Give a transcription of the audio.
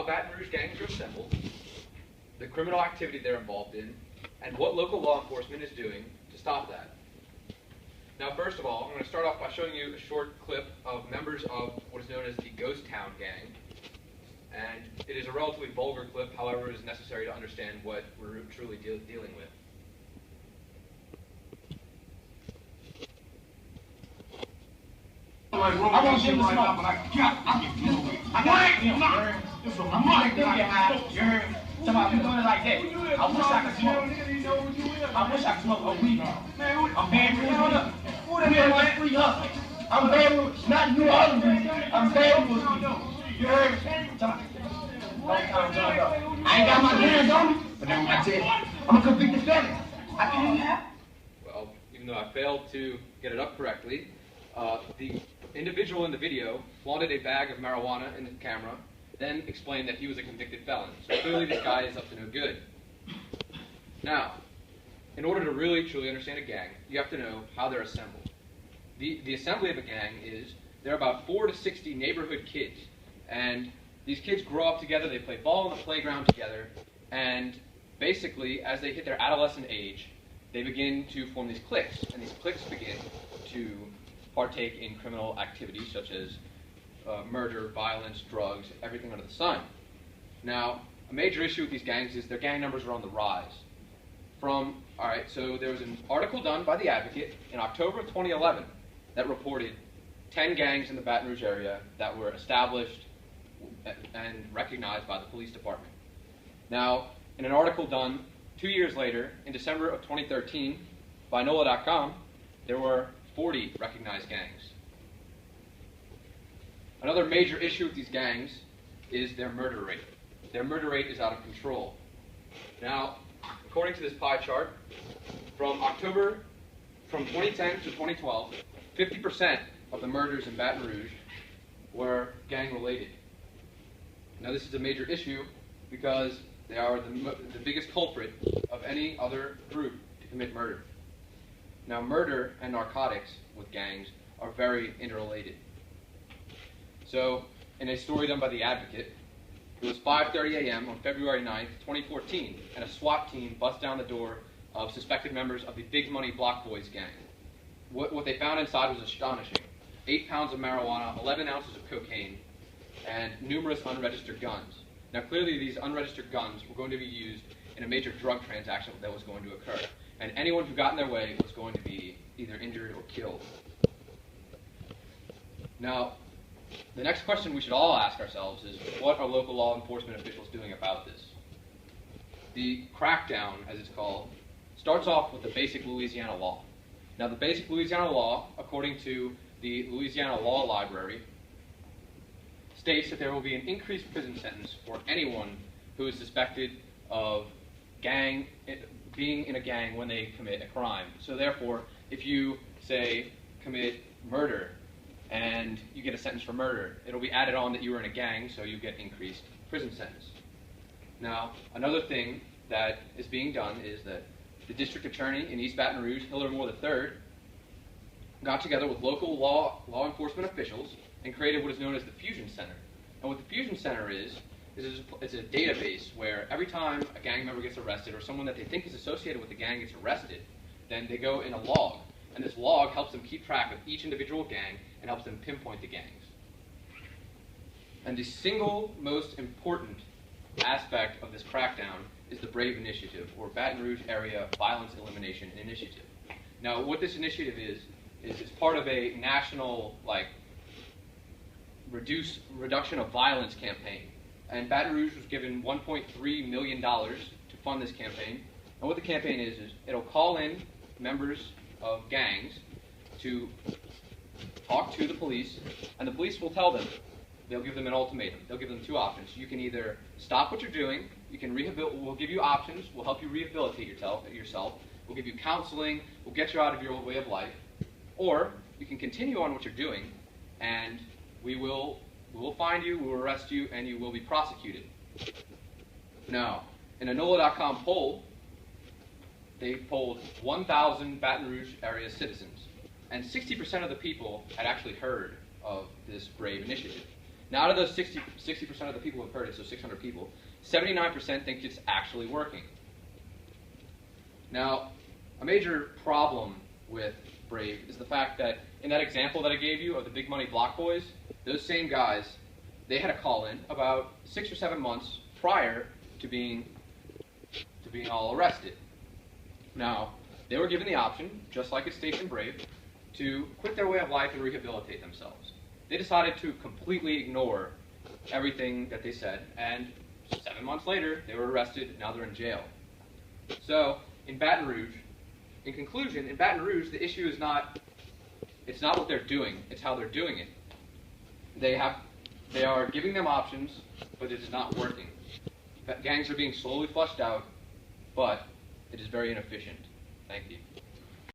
Baton Rouge gangs are assembled, the criminal activity they're involved in, and what local law enforcement is doing to stop that. Now, first of all, I'm going to start off by showing you a short clip of members of what is known as the Ghost Town Gang. And it is a relatively vulgar clip, however, it is necessary to understand what we're truly dealing with. I want him to smoke, but I get him. I'm like, you heard? Somebody doing it like that. I wish I could smoke. I wish I could smoke a weed. I'm bad with it. Who the like free hustle? I'm bad with not New Orleans. I'm bad with you heard? I ain't got my hands on me, but then when I tell you, I'm a convicted felon. I can't have. Well, even though I failed to get it up correctly, the individual in the video flaunted a bag of marijuana in the camera, then explained that he was a convicted felon. So clearly this guy is up to no good. Now, in order to really truly understand a gang, you have to know how they're assembled. The assembly of a gang is, there are about 40 to 60 neighborhood kids, and these kids grow up together, they play ball on the playground together, and basically, as they hit their adolescent age, they begin to form these cliques, and these cliques begin to partake in criminal activities such as murder, violence, drugs, everything under the sun. Now, a major issue with these gangs is their gang numbers are on the rise. So there was an article done by The Advocate in October of 2011 that reported 10 gangs in the Baton Rouge area that were established and recognized by the police department. Now, in an article done 2 years later, in December of 2013, by NOLA.com, there were 40 recognized gangs. Another major issue with these gangs is their murder rate. Their murder rate is out of control. Now, according to this pie chart, from 2010 to 2012, 50% of the murders in Baton Rouge were gang-related. Now, this is a major issue because they are the biggest culprit of any other group to commit murder. Now, murder and narcotics with gangs are very interrelated. So, in a story done by The Advocate, it was 5:30 a.m. on February 9th, 2014, and a SWAT team bust down the door of suspected members of the Big Money Block Boys gang. What they found inside was astonishing. 8 pounds of marijuana, 11 ounces of cocaine, and numerous unregistered guns. Now, clearly these unregistered guns were going to be used in a major drug transaction that was going to occur. And anyone who got in their way was going to be either injured or killed. Now, the next question we should all ask ourselves is, what are local law enforcement officials doing about this? The crackdown, as it's called, starts off with the basic Louisiana law. Now, the basic Louisiana law, according to the Louisiana Law Library, states that there will be an increased prison sentence for anyone who is suspected of being in a gang when they commit a crime. So therefore, if you, say, commit murder and you get a sentence for murder, it'll be added on that you were in a gang, so you get increased prison sentence. Now, another thing that is being done is that the district attorney in East Baton Rouge, Hillary Moore III, got together with local law enforcement officials and created what is known as the Fusion Center. And what the Fusion Center is it's a database where every time a gang member gets arrested or someone that they think is associated with the gang gets arrested, then they go in a log. And this log helps them keep track of each individual gang and helps them pinpoint the gangs. And the single most important aspect of this crackdown is the BRAVE Initiative, or Baton Rouge Area Violence Elimination Initiative. Now, what this initiative is it's part of a national, reduction of violence campaign. And Baton Rouge was given $1.3 million to fund this campaign. And what the campaign is it'll call in members of gangs to talk to the police, and the police will tell them, they'll give them an ultimatum. They'll give them 2 options. You can either stop what you're doing, we'll give you options, we'll help you rehabilitate yourself, we'll give you counseling, we'll get you out of your old way of life, or you can continue on what you're doing, and we will find you, we will arrest you, and you will be prosecuted. Now, in a NOLA.com poll, they polled 1,000 Baton Rouge area citizens, and 60% of the people had actually heard of this BRAVE initiative. Now, out of those 60% of the people who have heard it, so 600 people, 79% think it's actually working. Now, a major problem with Brave is the fact that in that example that I gave you of the big money block boys, those same guys, they had a call-in about 6 or 7 months prior to being all arrested. Now, they were given the option, just like at Station Brave, to quit their way of life and rehabilitate themselves. They decided to completely ignore everything that they said, and 7 months later, they were arrested, now they're in jail. So, in Baton Rouge, in conclusion, in Baton Rouge, the issue is not what they're doing, it's how they're doing it. They are giving them options, but it is not working. Gangs are being slowly flushed out, but it is very inefficient. Thank you.